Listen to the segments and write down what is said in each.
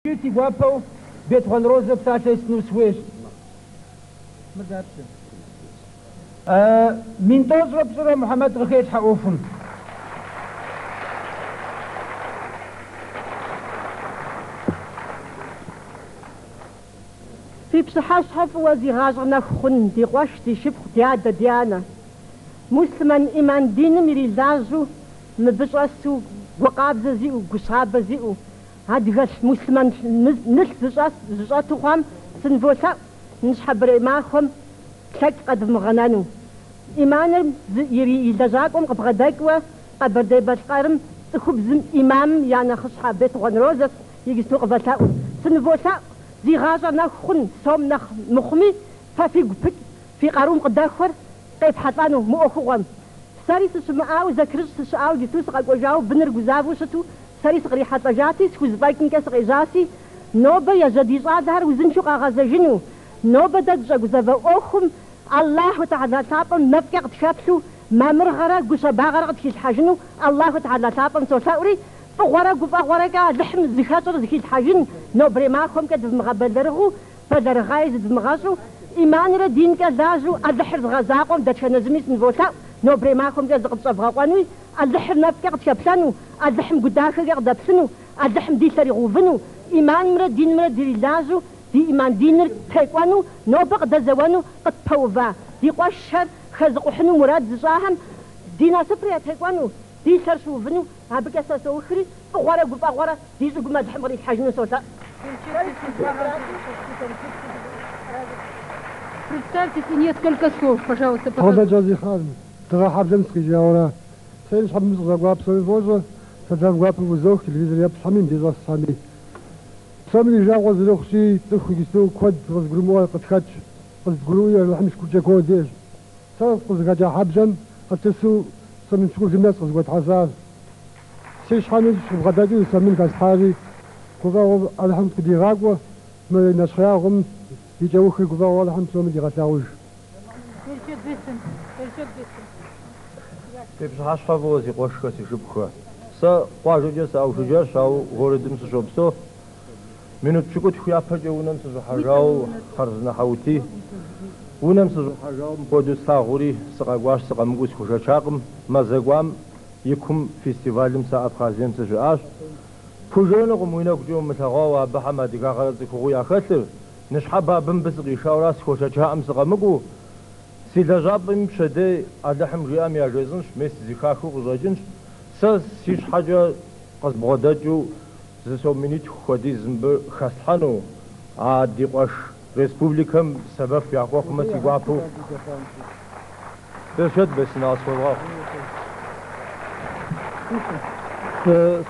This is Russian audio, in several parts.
Ti guapo, bet Juan Rosa psates no Suez. Min toz Rabsura Muhammad Rakhet Haofen. في بصحة وزي غازنا خن دي قواش دي شبخ ديادة ديانا مسلمان إيمان دين مريزازو مبصاسو وقاب زيو قصاب زيو هاد غاش مسلمان نس زصاتو خام سنفوتا نسحب معهم تلك قد مغنانو إيمان يري يلزاكم قبغداكوا قبر دي بشقارم تخبز إمام يعني خصحا بيت غنروزف يجسنو قبتاو سنفوتا زي غازة نخن صوم نخ مخمي ففي قبك في قارون قداخر كيف حطانو مؤخوان ساري تسمعاو ذكرت تسعاو جتوس قاجاو بنر جزافو ستو ساري صغري حتى جاتي سكوز بايكن كسر جاسي نوبة يا جدي صادر وزنشو غازة جنو نوبة دجا جزافو أخم الله تعالى تابن نفكر تشابسو ما مرغرة جوسا باغرة تكيس حاجنو الله تعالى تابن توساوري فغورا لحم الزخاطر زكيت حاجن نوبري معكم كد مغبدرغو فدر غايز دمغازو إيمان ردين كدازو الدحر غزاقم دتش نزميس نفوتا نوبري معكم كد قصفغوانوي الدحر نفكر تشابسانو الدحم قداخ قد بسنو الدحم دي سري غوفنو إيمان مرد لازو دي إيمان دين تايقوانو نوبق دزوانو قد بوفا دي قواشر خزقو حنو مراد زاهم دينا سفريا تايقوانو دي سرسو فنو هابك أساسو خري بغورا بغورا دي زوج ما دحم غريب حاجة نسوتا. Представьте несколько слов, пожалуйста. Хода джази хан, тра хабзем скижаура. Сенш хабмз загвап свой возо, саджав гвап вузох, телевизор я самим дизас сами. Сами жаго зрохши, тухигисту код разгрумуа катхач, разгруя лахмиш куча кодеш. Сас кузгаджа хабзем, атсу سمين شكون الناس غزوات عزاز سيش حامل غدادي سمين كاس حاجي كوفا الحمد كدي غاقوة ما نشخياهم يجاوخي كوفا والحمد سومن دي غتاوج تبش حاش فوزي قوشكسي شبخوا سا قواجو جس او شجاش او غوردم سشوبسو منو تشكوت خويا فجا ونم سجو حاجاو خرزنا حوتي ونم سجو حاجاو مبودو ساغوري سقاقواش سقامقوس خوشا شاقم مازاقوام يكم فيستيفالم ساعة خازين سجاش فوجونا قموينا كجوم متغاوا بحما دقاقا زكوغويا خسر نشحبها بنبسقي شاوراس خوشا شاقم سقامقو سيدا جابم شده أدحم ريام يا جزنش ميس زكاكو غزاجنش ساس سيش حاجة قصبغداجو زسو منيت خودي زنبر خاستحانو عادي قاش ريسبوبليكم سبب يعقوق مسي قابو ترشد بس ناس والغاق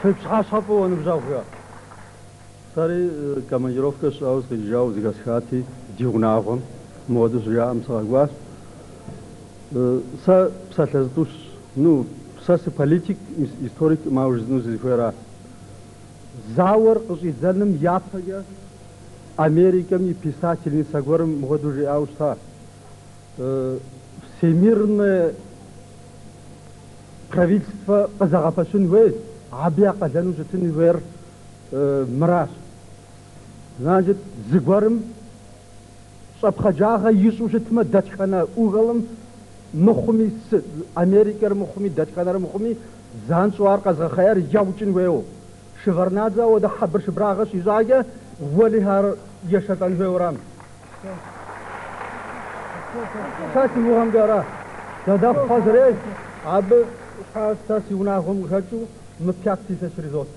سيبش حاشحبو ونبجاو فيها ساري командировка шаус جاو زيغاسخاتي ديغناغم مودس جا امساغواس са псалаздуш ну саси политик историк маужну зифера Зауэр къыщӏидзэным япэкӏэ Америкэм и писательница гуэрым мыгъуэду жиӏауэ щыта. Всемирное правительство къызэгъэпэщын хуейщ, абы я къалэну щытын хуейр мыращ. Значит, зыгуэрым щӏэпхъэджагъэ ищӏу щытмэ дэтхэнэ ӏугъэлым мыхъуми, Америкэр мыхъуми, дэтхэнэр мыхъуми, занщӏэу ар къэзгъэхъеяр яучӏын хуейуэ. Шеварнадзе ода хабр шибрага шижаге воли хар ешатан веурам. Саси вугам гара. Дада фазре аб саси унахум хачу мпякти се шризот.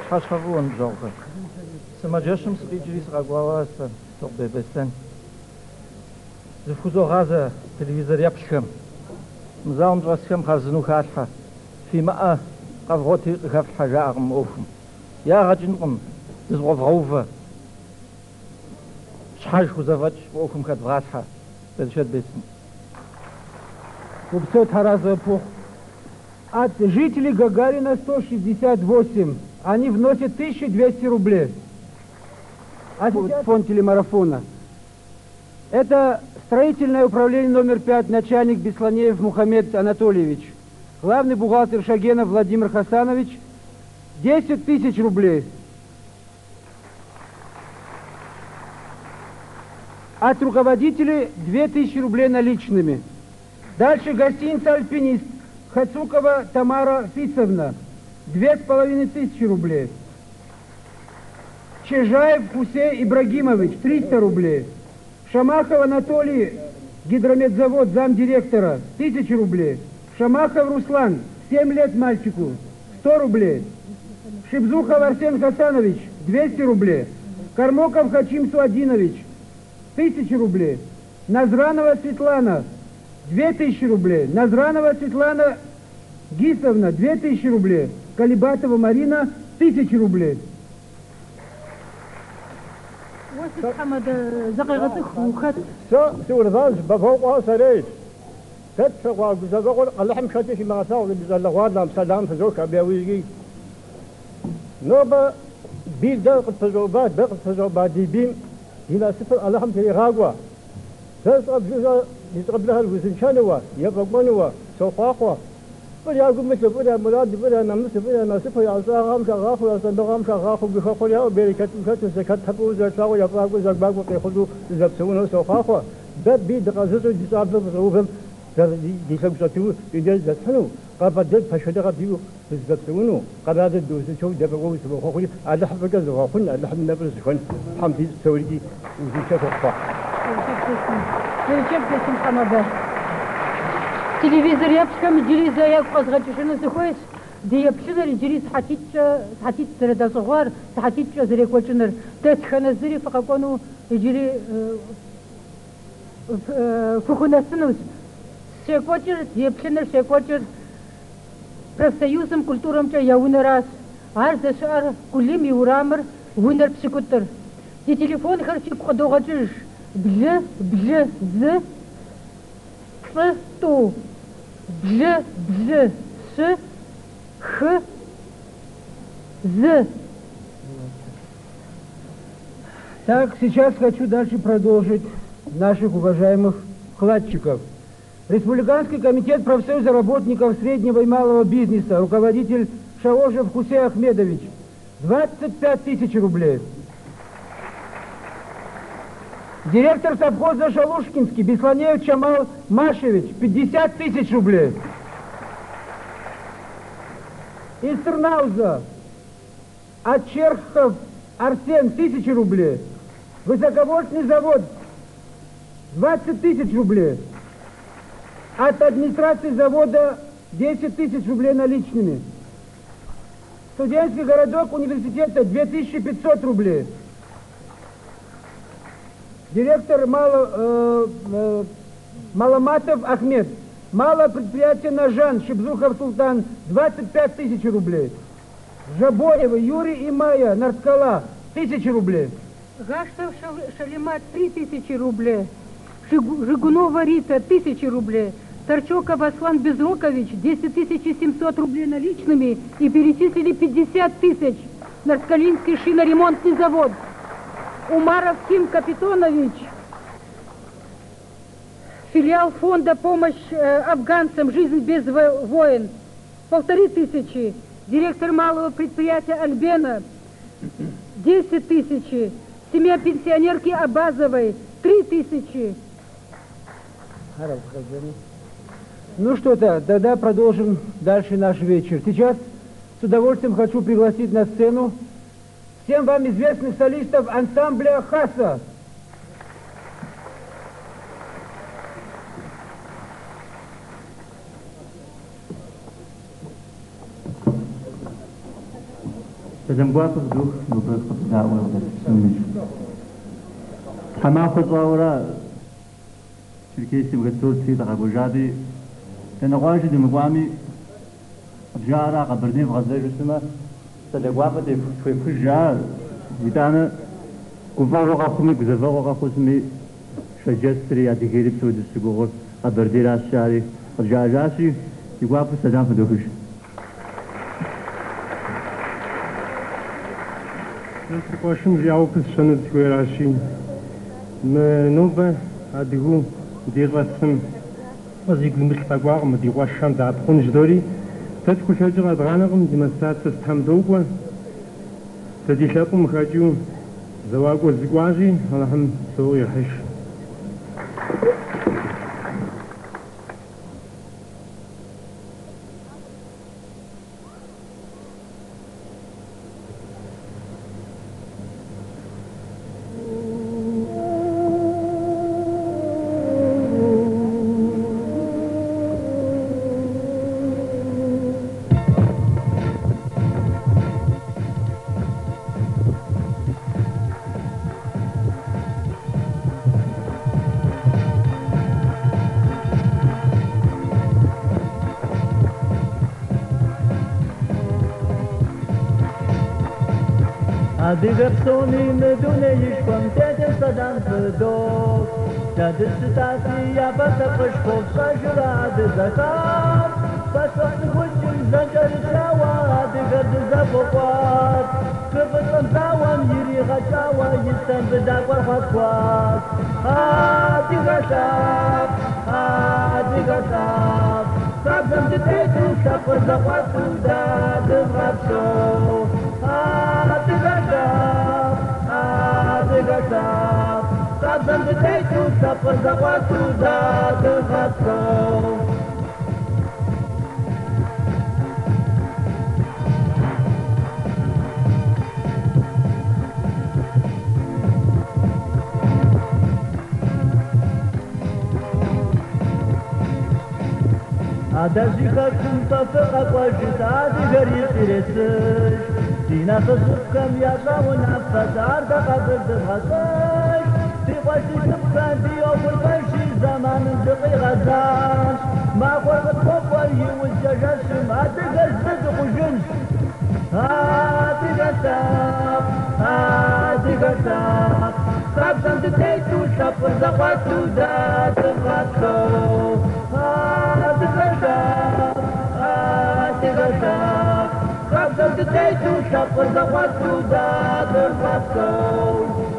تحاش خفون بجوغة سما جاشم سقيجري سقاقواواسا تقبي بستان زفوزو غازة تلفزير يبشكم مزاوم راسكم خرزنو خاتحة في ماء قفغوتي خف حاجة أغم أوفم يا غجنقم تزغف غوفة شحاش خزافتش أوفم خد غاتحة بدشد بسن Купцот Хараза-Пух. От жителей Гагарина 168. Они вносят 1200 рублей. Фонд телемарафона. Это строительное управление номер 5, начальник Бесланеев Мухаммед Анатольевич. Главный бухгалтер Шагенов Владимир Хасанович 10 тысяч рублей. От руководителей 2000 рублей наличными. Дальше гостиница «Альпинист». Хацукова Тамара Фицевна. 2500 рублей. Чижаев Хусей Ибрагимович. 300 рублей. Шамахов Анатолий, гидромедзавод, замдиректора. 1000 рублей. Шамахов Руслан. 7 лет мальчику. 100 рублей. Шибзухов Арсен Хасанович. 200 рублей. Кармоков Хачим Суадинович. 1000 рублей. Назранова Светлана. 2000 рублей. Назранова Светлана Гисовна. 2000 рублей. Калибатова Марина. 1000 рублей. محمد زقيقتك وخد سور ذانس بفوقها سريت تدفق بزبقون اللحم شاتيش ما ثاو بزلغوان لام سلام فزوك أبيويجي نوبة بيل دقت فزوبات دقت فزوبات دي بيم هنا سفر اللحم في غاقوة يتقب لها الوزنشانوة يبقونوة سوقاقوة فلا أقول مثل فلا مراد فلا نمس فلا نصف يا صاغم شغاخ يا صندوقم شغاخ بخقول يا بركة زكاة حبوا زكاة يا باقو زكاة ويأخذوا زبسون سوقاقوة باب بيد قازوس جساب بروفهم دي سبساتو يدل زتحنو قبل فشدق بيو زبسونو قبل هذا الدوس شو دبقوا سبقوا على حبك زغاخون على حب نبرز خن حمدي سوري وزيشة فقط. شفت محمد تلفزيون يبكم جليس يبقى غتشنا زخويس دي يبشر جليس حتيت تردا صغار حتيت زري كوتشنر تتخنا زري فقونو يجري فخنا سنوس شيكوتشر يبشنر شيكوتشر профсоюзом культурам ча яуны раз арза шар кулим юрамыр вунер псикутер ди телефон харчик ходогачыш бл з ту бл с х з. Так, сейчас хочу дальше продолжить наших уважаемых вкладчиков. Республиканский комитет профсоюза работников среднего и малого бизнеса, руководитель Шаожев Хусей Ахмедович, 25 тысяч рублей. Директор совхоза Шалушкинский, Бесланеев Чамал Машевич, 50 тысяч рублей. Из Тырнауза Ачерхов Арсен, 1000 рублей. Высоковольтный завод, 20 тысяч рублей. От администрации завода 10 тысяч рублей наличными. Студенческий городок университета 2500 рублей. Директор Маломатов Ахмед. Малое предприятие Нажан, Шибзухов Султан, 25 тысяч рублей. Жабоева Юрий и Майя, Нарскала, 1000 рублей. Гаштов Шалимат 3000 рублей. Жигунова Рита 1000 рублей. Торчоков Аслан Безрукович 10 700 рублей наличными и перечислили 50 тысяч. Нарскалинский шиноремонтный завод. Умаров Ким Капитонович, филиал фонда «Помощь афганцам. Жизнь без войн», 1500. Директор малого предприятия «Альбена», 10 тысяч. Семья пенсионерки Абазовой, 3000. Ну что-то, тогда продолжим дальше наш вечер. Сейчас с удовольствием хочу пригласить на сцену всем вам известных солистов ансамбля «Хаса». تجمعات الدوخ ببرقة دعوة سمج حما خطوة شركة سمغتول سيد أبو جابي تنقواش دي مقوامي جارة قبردين في غزة جسمة تلقوافة دي في جار جيتانا كفار وقاخمي قزفا وقاخمي شجستري أدكيري بسود السقوغر قبردي راس شاري الجاجاسي يقوافة سلام في دوخش Прикошим жау писано тгэраши. Нова адигу дирвасм азиглмил тагвар мдиwasham даатхун ждори تدخل شجرة بغانقم دمستات تستمدوكوا تديشاقم خاجو زواج والزقواجي هم سوري حش Adică psonin dune yishkom tete sadan fdok Tadis tasiya bata pashkov sajura adizakar Paswat hujjim zanjar chawa adiga dizabokwat Kebatan tawan yiri ghachawa yistan bedakwar khatwat Adiga shab Sabzam ditetu shapar zakwatu da divrapso Sabzam ditetu shapar zakwatu da divrapso Adagi khakun tafaqa qajit adi gari qiresish Dina khazukam ya rawan afat arda qabr dghatash Tiqashi shibkan di awul qashi zaman dqi ghazash Ma khwarqat khwar yiwul jajashim adigar zid khujunsh Adigar saq Sabzam ditetu shapar zakwatu da divrapso Sabzam ditetu shapar zakwatu da divrapso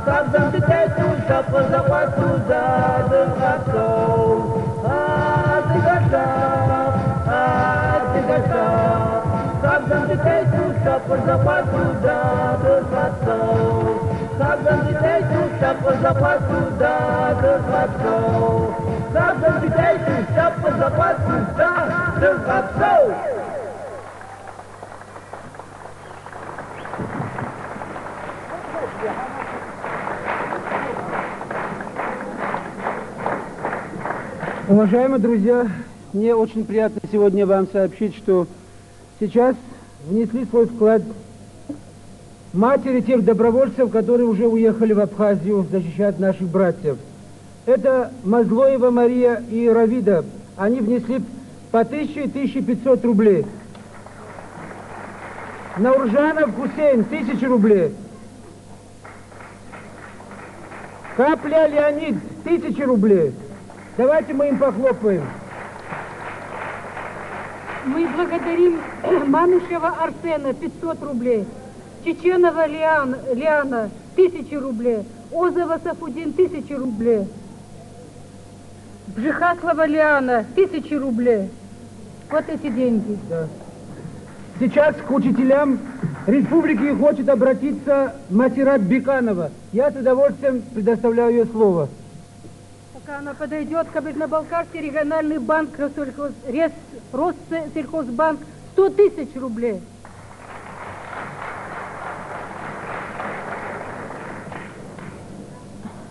Sabzam ditetu shapar zakwatu da divrapso Sabzam ditetu shapar zakwatu da divrapso Sabzam ditetu shapar zakwatu da divrapso Sabzam ditetu shapar zakwatu da divrapso Уважаемые друзья, мне очень приятно сегодня вам сообщить, что сейчас внесли свой вклад матери тех добровольцев, которые уже уехали в Абхазию защищать наших братьев. Это Мазлоева Мария и Равида. Они внесли по 1000 и 1500 рублей. Науржанов Хусейн 1000 рублей. Капля Леонид 1000 рублей. Давайте мы им похлопаем. Мы благодарим Манышева Арсена 500 рублей, Чеченова Лиана 1000 рублей, Озова Сафудин 1000 рублей, Бжихаслова Лиана 1000 рублей. Вот эти деньги. Да. Сейчас к учителям республики хочет обратиться Масират Беканова. Я с удовольствием предоставляю ее слово. Пока она подойдет, Кабардино-Балкарский региональный банк, Россельхозбанк 100 000 рублей.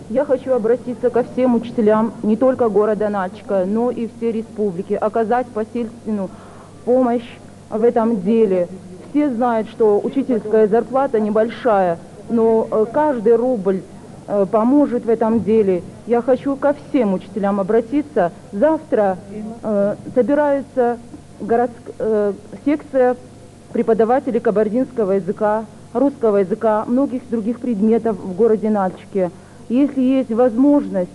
Я хочу обратиться ко всем учителям не только города Начка, но и всей республики, оказать посильственную помощь в этом деле. Все знают, что учительская зарплата небольшая, но каждый рубль поможет в этом деле. Я хочу ко всем учителям обратиться. Завтра собирается секция преподавателей кабардинского языка русского языка, многих других предметов в городе Нальчике. Если есть возможность,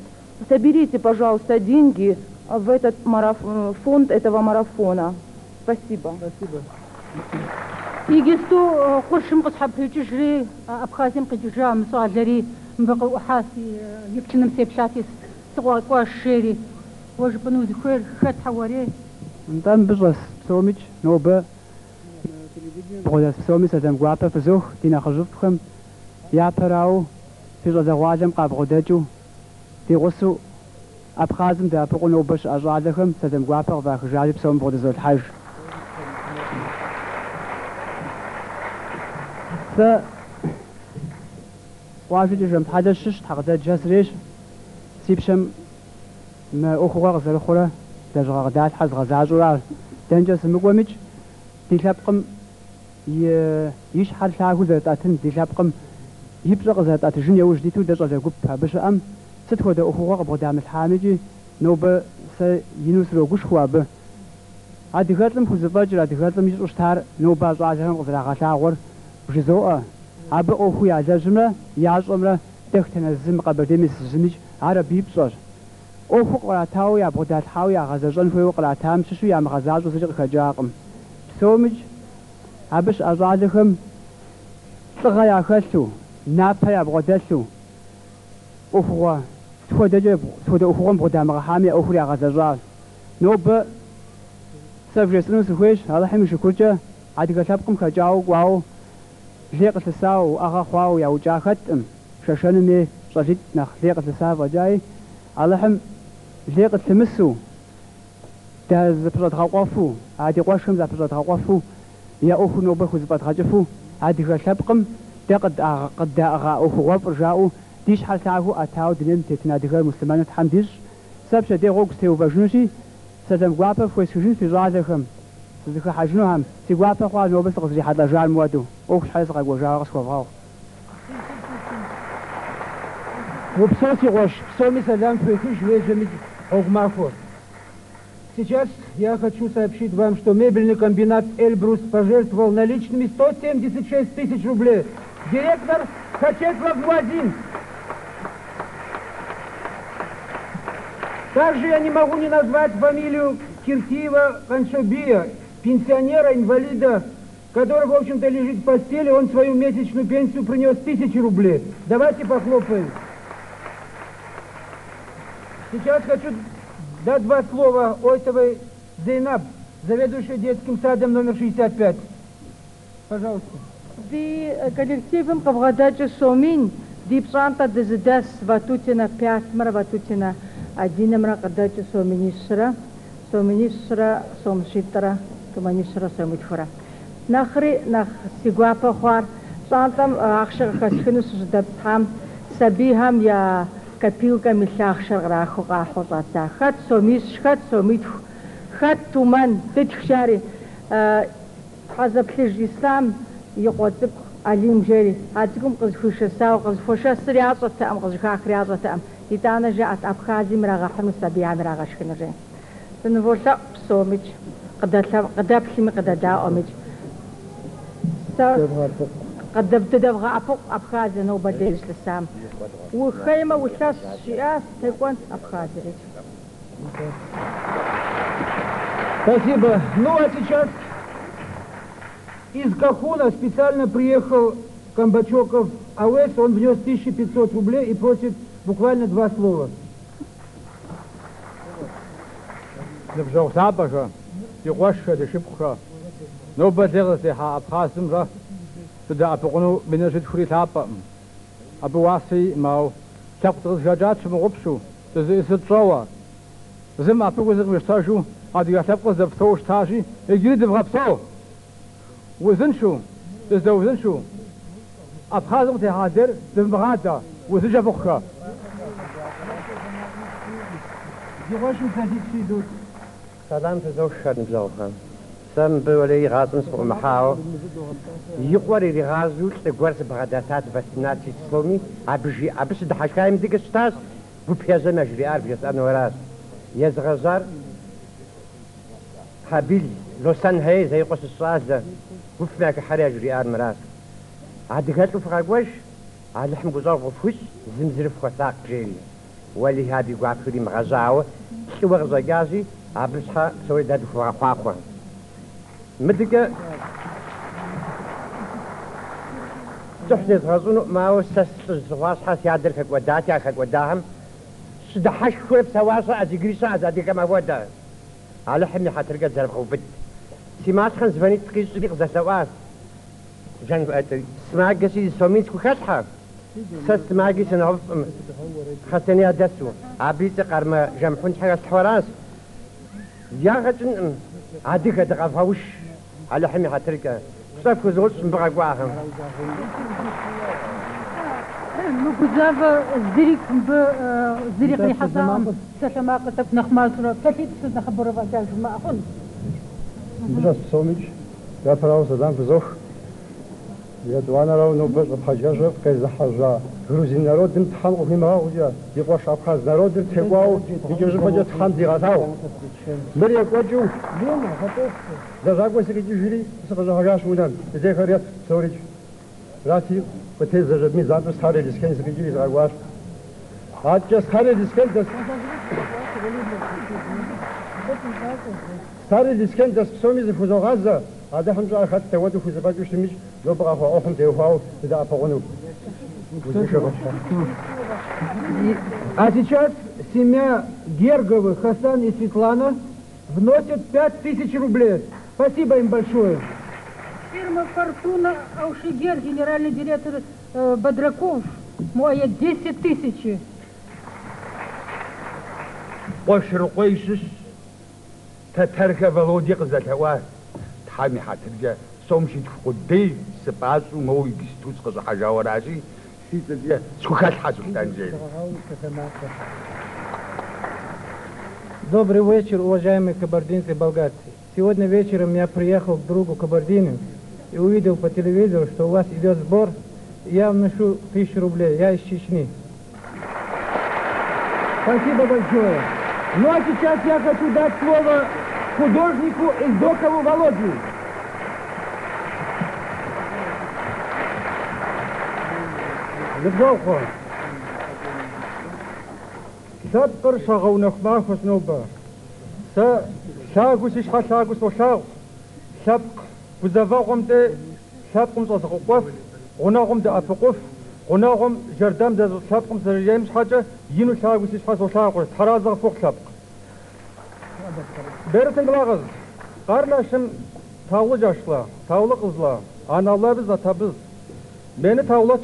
соберите, пожалуйста, деньги в этот фонд этого марафона. Спасибо. Спасибо. يجستو قرشم قصحب تجري أبخازم قجرا مصادري مبقى حاسي يبتنم سيبشاتي سقوا قوا الشيري وجبنو ذكر خد حواري نتام بجلس سومج نوبة بغداس سومي سدم قوابا فزوخ دينا خجفتكم يا براو في غزا غواجم قاب غداجو دي غسو أبخازم دا بقو نوبش أجعلكم سدم قوابا غبا خجالي بسوم بغدازو الحج ف واجد جم هذا الشش تقدر جسريش سيبشم ما أخوة غزل خورة دجا غدات حز غزاجورا دنجس مقومج ديلابقم يشحال شاكو ذاتاتن ديلابقم يبزغ ذاتات جنيا وجديتو دجا ذاقوب باش أم ستخو دا أخوة غبغدام الحامجي نوبة سينوس روغوش خوابه هادي غاتلم خوزباجر هادي غاتلم يشوشتار نوبة زعجهم غزلا غشاغور بجزوء أبا أخوي عزاجمرا يعزمرا تختنا الزم قبل ديمس الزمج عربي بصر أخو قراتاو يا بغداد حاو يا غزاجن فيو قراتام ششو يا مغزاج وسجق خجاقم سومج أبش أزادكم تغا يا خلتو نابا يا بغدادتو أخوة تفودا أخوهم بغدام غحامي أخو يا غزاجان نوب سفجسنو سخويش هذا حمي شكوجة عادي قتابكم خجاو واو ليقة الساو أخا خواو يا وجاخت شاشنمي صجيت نخ ليقة الساو وجاي علىهم ليقة تمسو دا زبطت غوافو عادي قواشهم زبطت غوافو يا أخو نوبخو زبط غجفو عادي غشبقم دا قد أغا أخو غوف رجاو ديش حال تعهو أتاو دنيم تتنادي غير مسلمان تحمديش سبشا دي غوك سيو بجنوشي سدم غوابا فويسوجين في رازخم سدخ حجنوهم سيغوابا خوا نوبس غزري حدا جال موادو أوكش حيث غاقو جاغس وفغاو وبصوتي غوش псоми садам фехиш вежемить огмафор. Сейчас я хочу сообщить вам, что мебельный комбинат «Эльбрус» пожертвовал наличными 176 тысяч рублей. Директор Хачетлов Муазин. Также я не могу не назвать фамилию Киркиева Каншобия, пенсионера-инвалида, который, в общем-то, лежит в постели. Он свою месячную пенсию принес 1000 рублей. Давайте похлопаем. Сейчас хочу дать 2 слова Ойтовой Зейнаб, заведующей детским садом номер 65. Пожалуйста. Ди коллективом Кавгадача Сомин, дипсанта дезидас ватутина 5 мра ватутина 1 мра Кавгадача Соминисра, Сомшитра, Туманисра, Сомитфора. Нахри нах сигуапа хвар, сантам ахшар хасхинус ждабхам, сабихам я копилка милахшар раху раху зата. Хат сомис, хат сомит, хат туман, тетхшари, хазаплиж ислам, يقعد عليم جري هاتكم قز خوش ساو قز خوش سريعة تام قز خاخ رياضة تام يتانا جاءت أبخازي مراغا حمس سبيعة مراغا شكنا جاي تنفوشا بسومج قداب حلمي قدادا أمج قداب تدبغا أفوق أبخازي نوبة ديرش لسام وخيمة وشاس شيئات تكون أبخازي ريج. Спасибо. Ну а сейчас из Кахуна специально приехал Камбачоков АВС, он внес 1500 рублей и просит буквально 2 слова. Забжалсабаша, Югошка, Дешипха, но бадерся Абхазимра, туда Апуну Минажит Хритапа, Абуаси Мау, Чаптер Жаджачем Рупшу, das ist ein Trauer. Зима Апугузер Мистажу, а Диасапка за Птоштажи, и Гиды в Рапсо. وزنشو تزدو وزنشو أبخازم تهادر بالمغادة وزنجا بخا سلام تزوج شادن بزوخا سام بولي غازم سبق محاو يقوري لي غازو تقورس بغداتات بسناتي تسلومي أبش دحشكايم ديك ستاس ببيازا مجري عارف يسأل وراس يزغزار حبيل لو سن هاي زي قص الصازة وفماك حريج ريال مراس عادقات فراغوش على حم جزار غفوش زمزر فخساق جيري ولي هذه قاعد مغزاوة شو غزا جازي عبسها سوي داد فراخوا مدقة تحدث غزونو ما هو سواس يادر خك وداتي خك وداهم سدحش كل بسواسة أزيجريسا أزادي كما ودا على حمي حترجع زرب خوبت سمعت خن زباني تقيس صديق ذا سواس جان سمع قصي سومين سكو خشحة سمع قصي نعرف خسني أدسو عبيت قرما جمحون حاجة حراس يا غتن عادي كده غفاوش على حمي حترجع صافكو زوج مبغى قواهم مكوزافا زريق لحظة سلما قتب نخماسرة كثير نخبر بكاش ما أخذ بجاست سوميج يا فراو سلام بزوخ يا دوانا راو نوبر بحاجة كذا حاجة غروزين نارود دم تحمق في معه وجا يقوى شابخاز نارود دم تقواو يجوز بجا تحم ديغاتاو مريا قواجو لا زاقوا سكي جيري سقزا حاجاش مودان زي خريات سوريج راتي وتيز جميع زاد ساري ديسكين سكي جيري زاقواش هاتجا ساري ديسكين دس ساري ديسكين دس سومي زي فوزو غازا هذا حمزة أخذ تودو في زبادو شميش لو بقى فا أخم تيوفاو إذا أفغنو. А сейчас семья Герговых, Хасан и Светлана, вносят 5000 рублей. Спасибо им большое. Фирма «Фортуна», Аушигер, генеральный директор Бодраков, моя 10 000. قشر قيسس تترك فلودي قزتوا تحامي حترجع سومشي تفقدي سباسو مو يجستوس قز حاجة وراسي سيتدي سكات حاسب تنجيل. Добрый вечер, уважаемые кабардинцы и болгарцы. Сегодня вечером я приехал к другу кабардину и увидел по телевизору, что у вас идет сбор. Я вношу 1000 рублей. Я из Чечни. Спасибо большое. Ну а сейчас я хочу дать слово художнику Издокову Володе. Лебдохо. Саппер шагунах махус нуба. Сагус ишха сагус вошау. Сапк бузавагомде сапкум зазгуқов. Гунагомде апуқов. Гунагом жардамде сапкум зарияймс хаджа. Йину сагус ишха вошау. Таразаг фуқ сапк. Беретен глагыз. Қарлашым таулы жашла, таулы қызла. Аналарыбыз атабыз. Meni tavla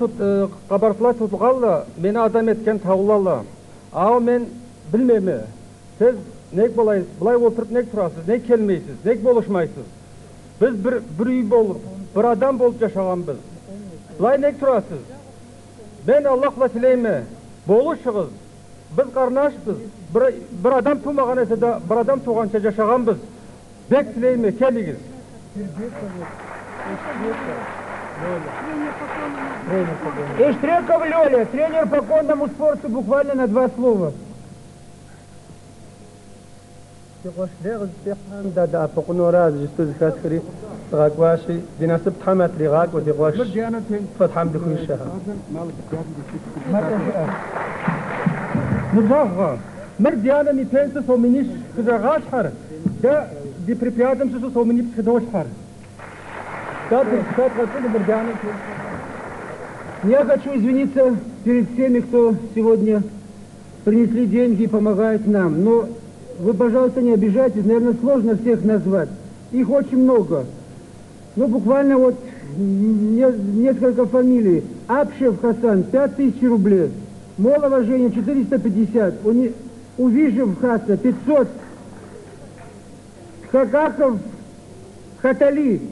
qabartla tutqalla, meni adam etken tavlalla. Ау мен bilmemi. Siz nek bolayız, bulay oturup nek turasız, nek kelmeysiz, nek boluşmaysız. Biz bir üy bolup, bir adam bolup yaşagan biz. Bulay nek turasız. Ben Allah'la tileyme, boluşığız. Biz qarnaşbız. Bir adam tuğmağan ese de bir adam tuğança yaşagan biz. Bek tileyme, keligiz. Иштреков Лёля, тренер по конному спорту, буквально на 2 слова. دا فقنورات جستوز كاسكري غاكواشي بناسب تحمت رغاك ودغواش فتحم دكم الشهر Нурзахга, мэрдиана ми пенса соминиш кызагаш хар. Да ди припятам сусу соминиш кыдош хар. Я хочу извиниться перед всеми, кто сегодня принесли деньги и помогает нам. Но вы, пожалуйста, не обижайтесь, наверное, сложно всех назвать. Их очень много. Ну, буквально вот несколько фамилий. Апшев Хасан, 5000 рублей. Молова Женя, 450. Увижев Хаса, 500. Хакахов Хатали,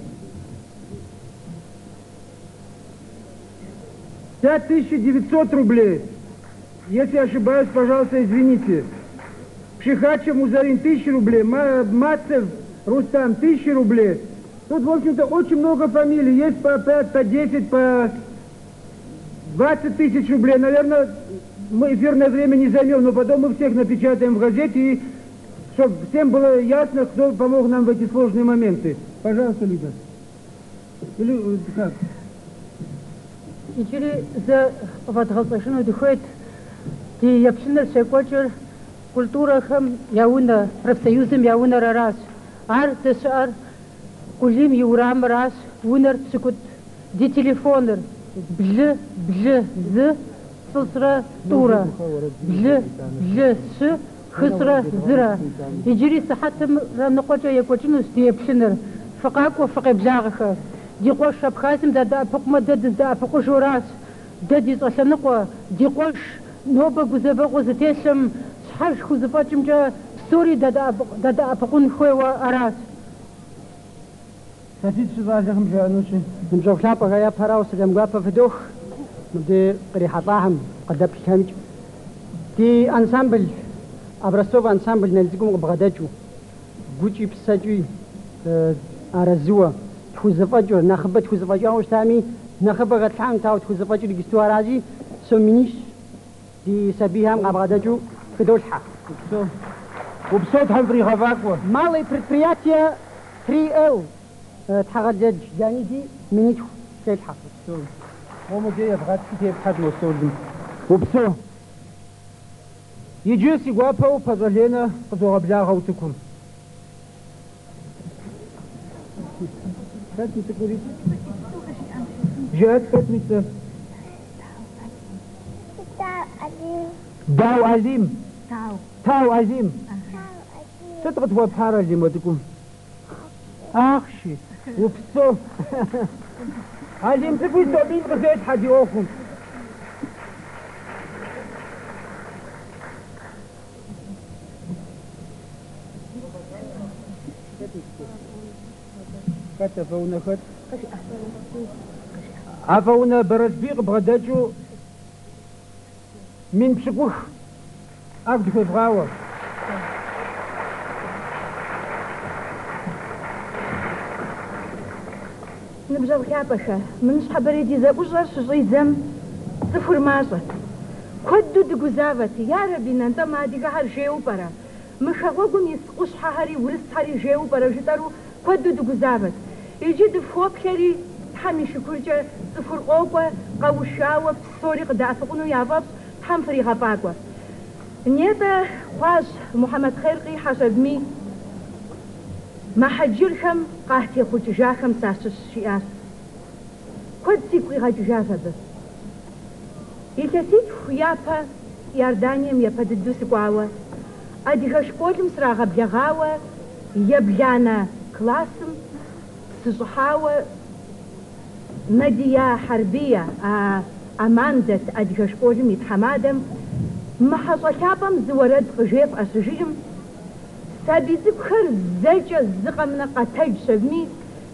5900 рублей. Если ошибаюсь, пожалуйста, извините. Пшихачев Музарин 1000 рублей. Мацев Рустам 1000 рублей. Тут, в общем-то, очень много фамилий. Есть по 5, по 10, по 20 тысяч рублей. Наверное, мы эфирное время не займем, но потом мы всех напечатаем в газете, и чтобы всем было ясно, кто помог нам в эти сложные моменты. Пожалуйста, Лида. Или как? иджыри зэ къыфӏэдгъэцӏэжыну дыхуейт ди епщыныр щекӏуэкӏыр культурэхэм я унэ, профсоюзым я унэр аращ. Ар дэщыӏэр къулийм и урамыращ, унэр пщыкӏут. Ди телефоныр блы зы цӏыщӏрэ тӏурэ, блы щы хысрэ зырэ. Иджыри сыхьэтым ныкъуэкӏэ екӏуэкӏынущ ди еплъыныр. Фыкъакӏуэ фыкъеблагъэхэ. Ди къуэш Абхазием дадэӏэпыкъумэ дэ дыздэӏэпыкъужуращ. Дэ ди щӏэлъэныкъуэ, ди къуэш нобэ гузэвэгъуэ зытелъым щхьэж хузэфӏэкӏымкӏэ псори дадэӏэпыкъун хуейуэ аращ. Сатит щыщӏалэхэм жаӏэнущи. Ныбжьэгъу лъапӏэхэр япэрауэ сэлам гуапэ фыдох ди кърихьэлӏахэм къыдэплъхэмкӏ. Ди ансамбль, Образцов ансамбль Налицӏыкӏум къыбгъэдэкӏыу, гукӏи псэкӏи арэзыуэ тхузэфӏэкӏыр, нэхъыбэ тхузэфӏэкӏауэ щытами, нэхъыбэ гъэтлъхьэнтэу тхузэфӏэкӏыр регистру аращи, псом минищ ди сабийхэм къабгъэдэкӏыу фыдолъхьэ. Упсо тхьэм фригъэфӏакӏуэ. Малые предприятия 3L тхьэгъэлэдж Леониди минитху телъхьэ. Омэдей ебгъэтхи тепхьэт мостолым. Упсо. Иджы си гуапэу пэщӏэленэ къызогъэблагъэу цӏыкӏум. Хэт мы цӏыкӏури? Жэт хэт мы цӏы? Дау Алим. Тау Алим. Сыт къытхуэпхьар Алим уэ цӏыкӏум? Ахъши, упсо. Алим цӏыкӏуи сомин къызетхьэ ди ӏуэхум. Хэт афэунэхэт? Афэунэ Бэрэжбий къыбгъэдэкӏыу мин пщыкӏух ӏэгу дыхуебгъауэ. Ныбжьэгъу лъапӏэхэ, мы щхьэбэрей ди зэӏущӏэр щыщӏидзэм цӏыхур мащӏэт. Куэду дыгузавэт, ярэби нантӏэ адыгэхьэр жеуэ пӏэрэ. Мы хэгъуэгум ис ӏущхьэхьэри урысхьэри жеуэ пӏэрэ жытӏэру куэду дыгузавэт. Иджы дыфхуоплъэри Тхьэм и шыкуркӏэ цӏыхур къокӏуэ, къэушауэ, псори къыдэӏэпыкъуну яфӏэфӏщ, Тхьэм фригъэфӏакӏуэ. Нетӏэ хъуащ Мухьэмэд Хъеркъи Хьэщэбми мэхьэджырхэм къахтехъукӏыжахэм сащыщ жиӏащ. Куэд сигу къигъэкӏыжащ абы. Илъэситху япэ Иорданием япэ дыдэу сыкӏуауэ, адыгэ школым срагъэблэгъауэ, ебланэ классым сыщӏыхьауэ Надия Хьэрбия Амандэт адыгэ школым и тхьэмадэм мыхьэщӏэ лъапӏэм зы уэрэд къыжеп ӏэщыжыӏым, сабий цӏыкӏухэр зэкӏэ зыкъэмнэ къэтэдж щыгъми,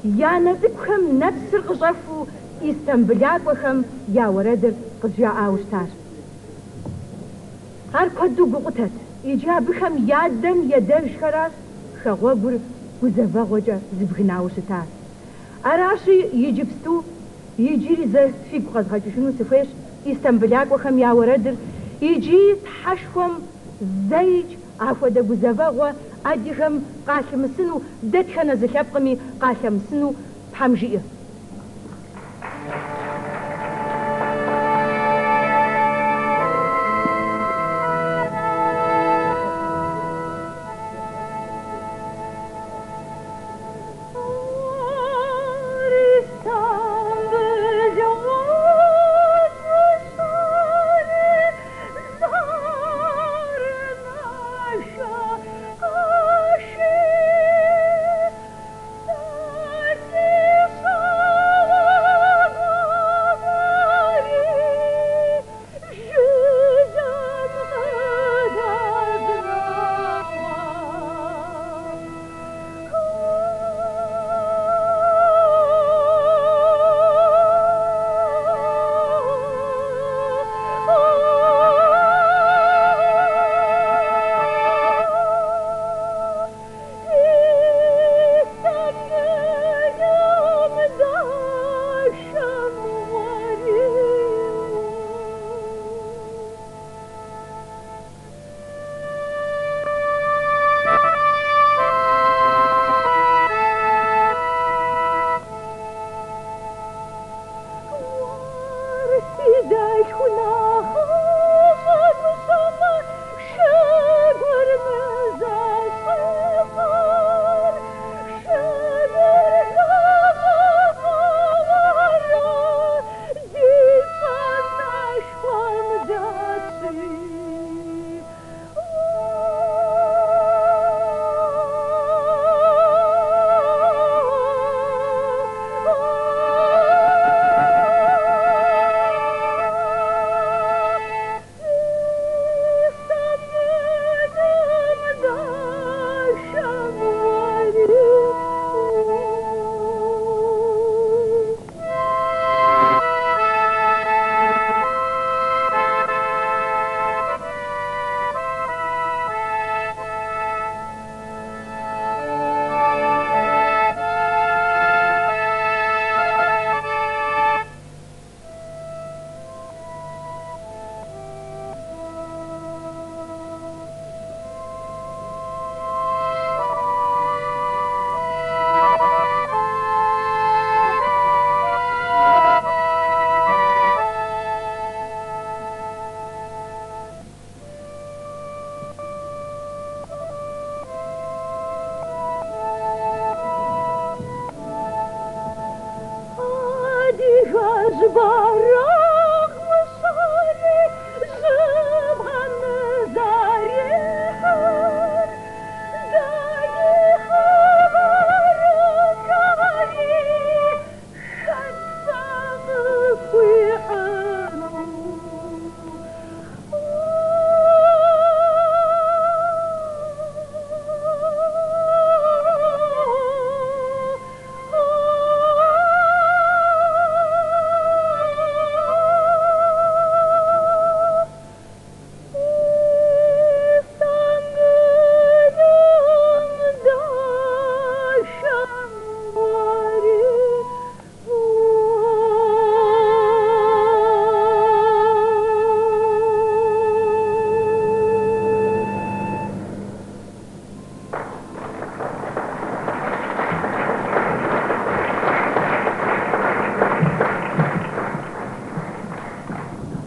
я нэ цӏыкӏухэм нэпсыр къыщӏэхуу Истамбулякӏуэхэм я уэрэдыр къызжаӏауэ щытащ. Ар куэду гукъытэт, иджы абыхэм ядэм едэжхэращ хэгъуэгур гузэвэгъуэкӏэ зыбгынауэ щытар. Аращи иджыпсту иджыри зэ фигу къэзгъэкӏыжыну сыхуейщ Истамбулякӏуэхэм я уэрэдыр, иджы тхьэшхуэм зэикӏ ахуэдэ гузэвэгъуэ адыгэм къалъымысыну, дэтхэнэ зы лъэпкъми къалъэмысыну Тхьэм жиӏэ. Oh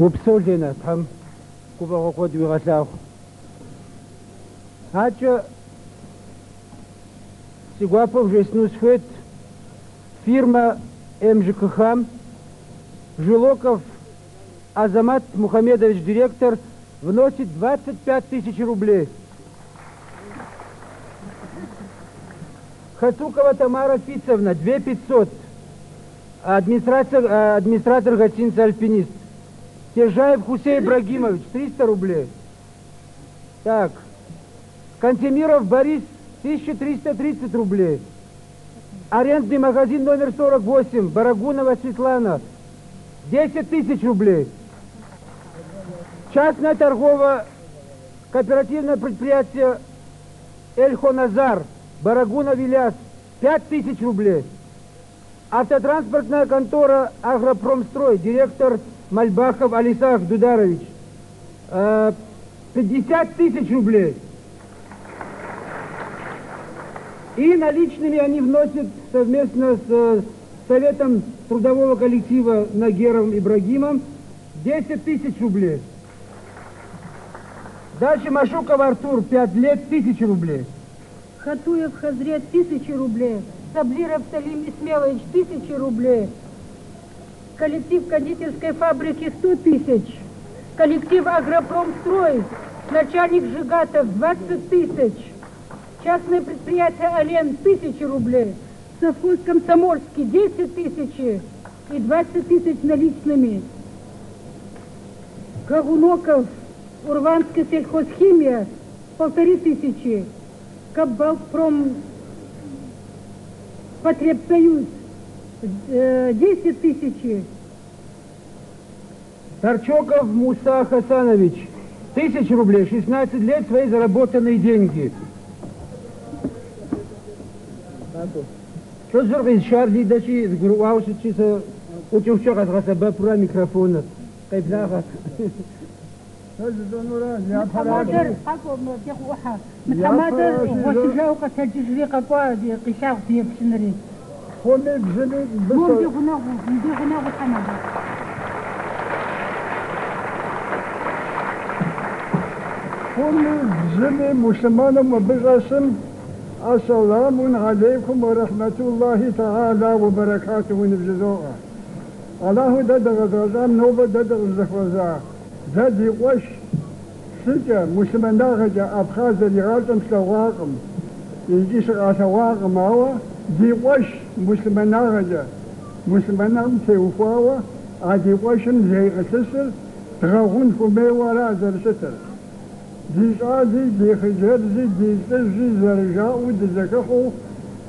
وبسول هنا تهم كوبا وقود وغساو هاتشا Сигуапов Жеснусхет, фирма МЖКХ, Жилоков Азамат Мухамедович, директор, вносит 25 тысяч рублей. Хацукова Тамара Фицевна, 2500, администратор гостиницы «Альпинист». Тержаев Хусей Ибрагимович, 300 рублей. Так, Кантемиров Борис, 1330 рублей. Арендный магазин номер 48, Барагунова Светлана, 10 тысяч рублей. Частное торгово-кооперативное предприятие Эльхоназар, Барагунов Ильяс, 5000 рублей. Автотранспортная контора Агропромстрой, директор Мальбахов Алисах Дударович, 50 тысяч рублей. И наличными они вносят совместно с Советом трудового коллектива Нагеровым Ибрагимом 10 тысяч рублей. Дальше Машуков Артур, 5 лет, 1000 рублей. Хатуев Хазрет, 1000 рублей. Саблиров Салим Исмелович, 1000 рублей. Коллектив кондитерской фабрики, 100 тысяч. Коллектив Агропромстрой, начальник Жигатов, 20 тысяч. Частное предприятие «Ален» 1000 рублей. Совхоз Комсомольский 10 тысяч и 20 тысяч наличными. Кагуноков, Урванская сельхозхимия 1500. Кабалпром Потребсоюз 10 тысяч. Торчоков Муса Хасанович, 1000 рублей, 16 лет, свои заработанные деньги. Что же Шарли дачи с Груаушичиса учился разрасаба пура микрофона. Кайфлага. متحمادر حكم تيخوحة متحمادر وسجاوك تجزري قطوة قشاق في بشنري خوني بزني بس مدي غناغ متحمادر خوني بزني مسلمان وبغاسم السلام عليكم ورحمة الله تعالى وبركاته ونبزدوها الله ددغ غزان نوبة ددغ زخوزا ددي وش سجا مسلمان داغجا أبخاز رغازم سواقم يجيش غاسواقم هوا دي وش مسلمان داغجا مسلمان داغم تيوفاوا عدي وشم زي غسسر تغاغون كمي ولا زرستر دي شادي دي خجرزي دي سجي زرجاء ودي زكخو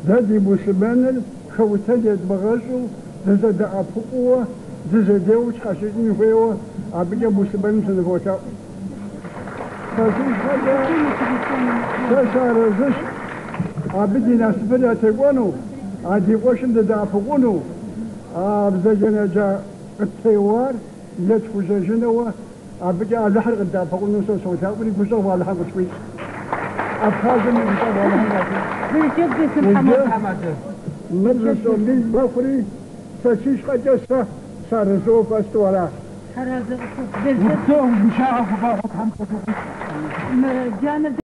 ددي مسلمان خوتجد بغشو دزا دا أبقوة دزا ديوش خشيني فيوا أبقى مسلمان سنفوتا فسيش حاجة تشعر زش أبدي ناسفر يتقونو عدي وشن دا أبقونو أبزا جنجا التيوار يدفو جنوا أبقى على حرق دا أبقونو سوتا ولي بزغوا على حرق شويش أبخازم بزغوا على حرق بيجب محمد مدرسة من بفري فسيش حاجة صار زوف أستوارا هذا بالذات بشارة فقط جانب